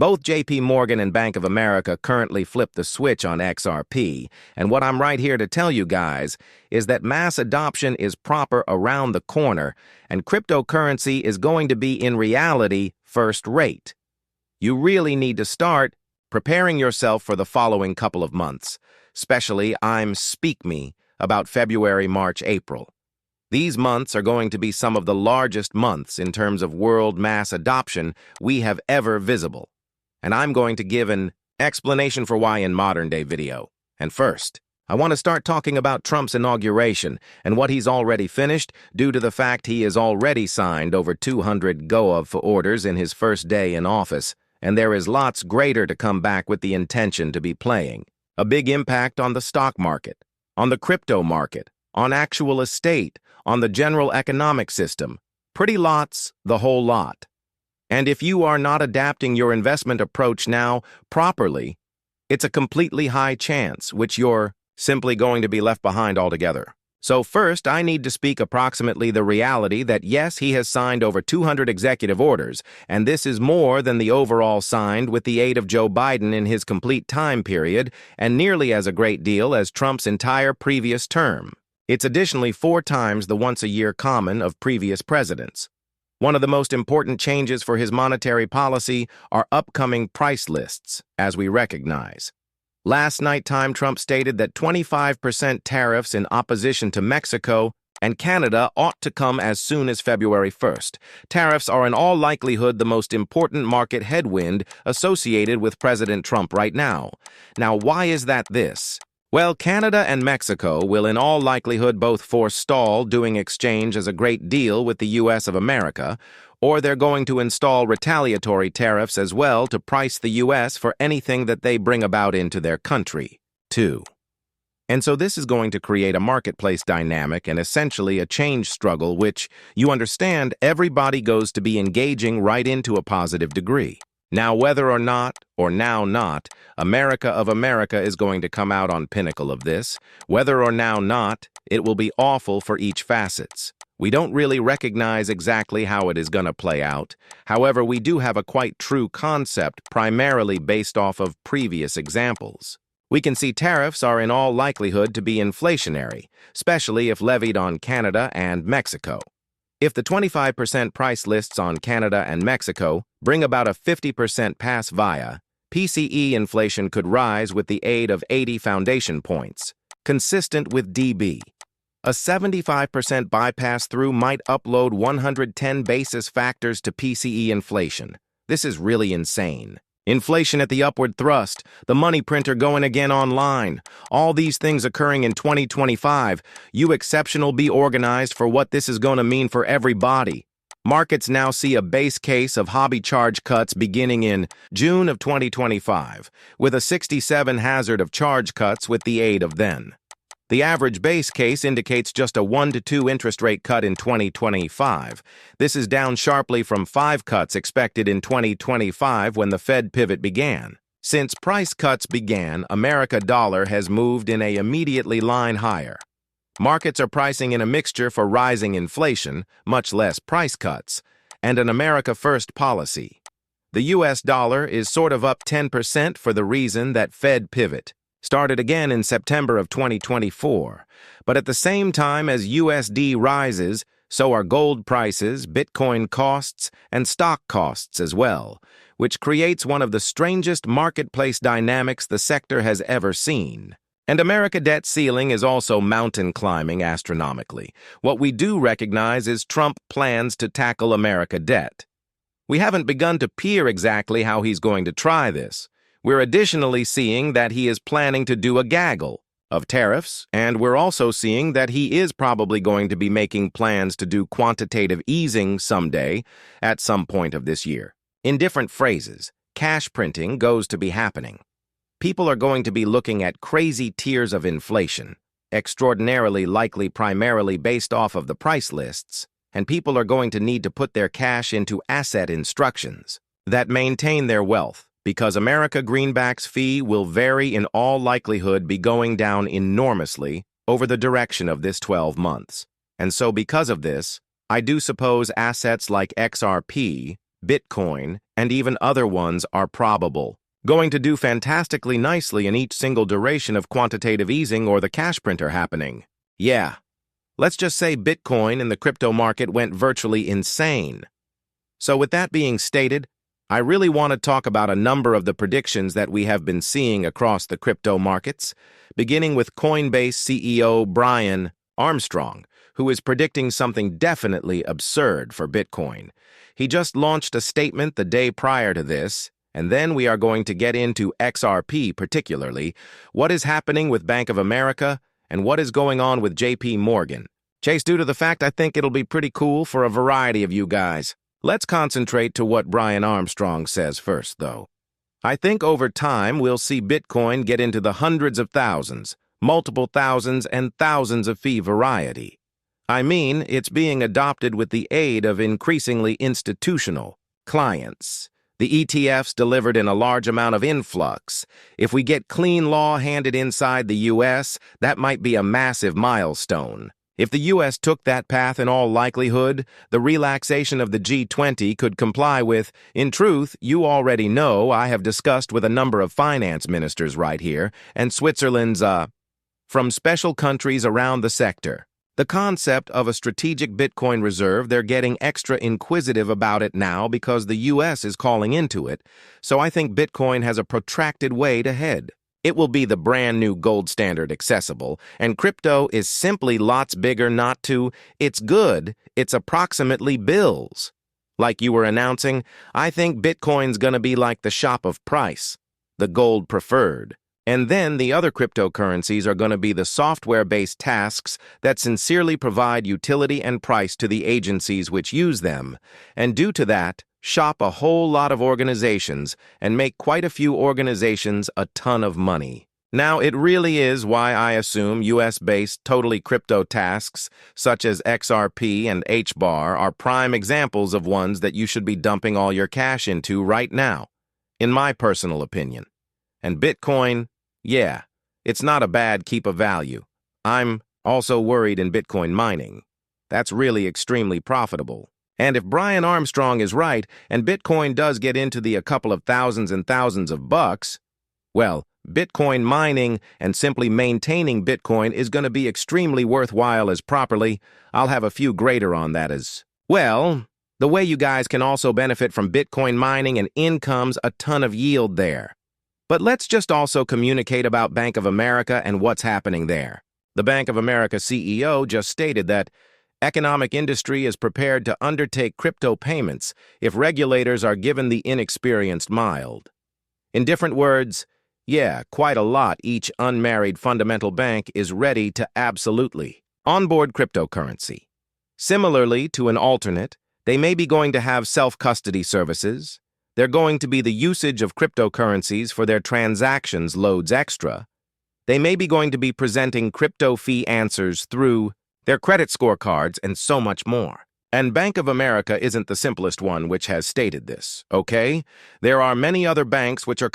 Both JP Morgan and Bank of America currently flipped the switch on XRP, and what I'm right here to tell you guys is that mass adoption is proper around the corner, and cryptocurrency is going to be in reality first rate. You really need to start preparing yourself for the following couple of months, especially speak me about February, March, April. These months are going to be some of the largest months in terms of world mass adoption we have ever visible. And I'm going to give an explanation for why in modern-day video. And first, I want to start talking about Trump's inauguration and what he's already finished due to the fact he has already signed over 200 GOAV orders in his first day in office, and there is lots greater to come back with the intention to be playing. A big impact on the stock market, on the crypto market, on actual estate, on the general economic system. Pretty lots, the whole lot. And if you are not adapting your investment approach now properly, it's a completely high chance which you're simply going to be left behind altogether. So first, I need to speak approximately the reality that yes, he has signed over 200 executive orders, and this is more than the overall signed with the aid of Joe Biden in his complete time period, and nearly as a great deal as Trump's entire previous term. It's additionally 4 times the once-a-year common of previous presidents. One of the most important changes for his monetary policy are upcoming price lists, as we recognize. Last night, Trump stated that 25% tariffs in opposition to Mexico and Canada ought to come as soon as February 1st. Tariffs are in all likelihood the most important market headwind associated with President Trump right now. Now, why is that this? Well, Canada and Mexico will in all likelihood both forestall doing exchange as a great deal with the U.S. of America, or they're going to install retaliatory tariffs as well to price the U.S. for anything that they bring about into their country, too. And so this is going to create a marketplace dynamic and essentially a change struggle which, you understand, everybody goes to be engaging right into a positive degree. Now, whether or not, or now not, America of America is going to come out on pinnacle of this. Whether or now not, it will be awful for each facets. We don't really recognize exactly how it is going to play out. However, we do have a quite true concept primarily based off of previous examples. We can see tariffs are in all likelihood to be inflationary, especially if levied on Canada and Mexico. If the 25% price lists on Canada and Mexico bring about a 50% pass via, PCE inflation could rise with the aid of 80 foundation points, consistent with DB. A 75% bypass through might upload 110 basis factors to PCE inflation. This is really insane. Inflation at the upward thrust, the money printer going again online, all these things occurring in 2025. You exceptional be organized for what this is going to mean for everybody. Markets now see a base case of hobby charge cuts beginning in June of 2025, with a 67 hazard of charge cuts with the aid of then. The average base case indicates just a 1 to 2 interest rate cut in 2025. This is down sharply from 5 cuts expected in 2025 when the Fed pivot began. Since price cuts began, America dollar has moved in a immediately line higher. Markets are pricing in a mixture for rising inflation, much less price cuts, and an America First policy. The U.S. dollar is sort of up 10% for the reason that Fed pivot started again in September of 2024. But at the same time as USD rises, so are gold prices, Bitcoin costs, and stock costs as well, which creates one of the strangest marketplace dynamics the sector has ever seen. And America debt ceiling is also mountain climbing astronomically. What we do recognize is Trump plans to tackle America debt. We haven't begun to peer exactly how he's going to try this. We're additionally seeing that he is planning to do a gaggle of tariffs, and we're also seeing that he is probably going to be making plans to do quantitative easing someday at some point of this year. In different phrases, cash printing goes to be happening. People are going to be looking at crazy tiers of inflation, extraordinarily likely primarily based off of the price lists, and people are going to need to put their cash into asset instructions that maintain their wealth. Because America Greenback's fee will very in all likelihood be going down enormously over the direction of this 12 months. And so because of this, I do suppose assets like XRP, Bitcoin, and even other ones are probable, going to do fantastically nicely in each single duration of quantitative easing or the cash printer happening. Yeah, let's just say Bitcoin in the crypto market went virtually insane. So with that being stated, I really want to talk about a number of the predictions that we have been seeing across the crypto markets, beginning with Coinbase CEO Brian Armstrong, who is predicting something definitely absurd for Bitcoin. He just launched a statement the day prior to this, and then we are going to get into XRP particularly, what is happening with Bank of America, and what is going on with JP Morgan. Chase, due to the fact I think it'll be pretty cool for a variety of you guys. Let's concentrate to what Brian Armstrong says first, though. I think over time we'll see Bitcoin get into the hundreds of thousands, multiple thousands and thousands of fee variety. I mean, it's being adopted with the aid of increasingly institutional clients. The ETFs delivered in a large amount of influx. If we get clean law handed inside the U.S., that might be a massive milestone. If the U.S. took that path, in all likelihood, the relaxation of the G20 could comply with. In truth, you already know I have discussed with a number of finance ministers right here, and Switzerland's, from special countries around the sector. The concept of a strategic Bitcoin reserve, they're getting extra inquisitive about it now because the U.S. is calling into it, so I think Bitcoin has a protracted way to head. It will be the brand new gold standard accessible, and crypto is simply lots bigger not to, it's good, it's approximately bills. Like you were announcing, I think Bitcoin's gonna be like the shop of price, the gold preferred. And then the other cryptocurrencies are gonna be the software-based tasks that sincerely provide utility and price to the agencies which use them, and due to that, shop a whole lot of organizations and make quite a few organizations a ton of money. Now, it really is why I assume US-based totally crypto tasks such as XRP and HBAR are prime examples of ones that you should be dumping all your cash into right now, in my personal opinion. And Bitcoin, yeah, it's not a bad keep of value. I'm also worried in Bitcoin mining. That's really extremely profitable. And if Brian Armstrong is right, and Bitcoin does get into the a couple of thousands and thousands of bucks, well, Bitcoin mining and simply maintaining Bitcoin is going to be extremely worthwhile as properly. I'll have a few greater on that as well. The way you guys can also benefit from Bitcoin mining and incomes, a ton of yield there. But let's just also communicate about Bank of America and what's happening there. The Bank of America CEO just stated that economic industry is prepared to undertake crypto payments if regulators are given the inexperienced mild. In different words, yeah, quite a lot each unmarried fundamental bank is ready to absolutely onboard cryptocurrency. Similarly to an alternate, they may be going to have self-custody services. They're going to be the usage of cryptocurrencies for their transactions loads extra. They may be going to be presenting crypto fee answers through their credit scorecards, and so much more. And Bank of America isn't the simplest one which has stated this, okay? There are many other banks which are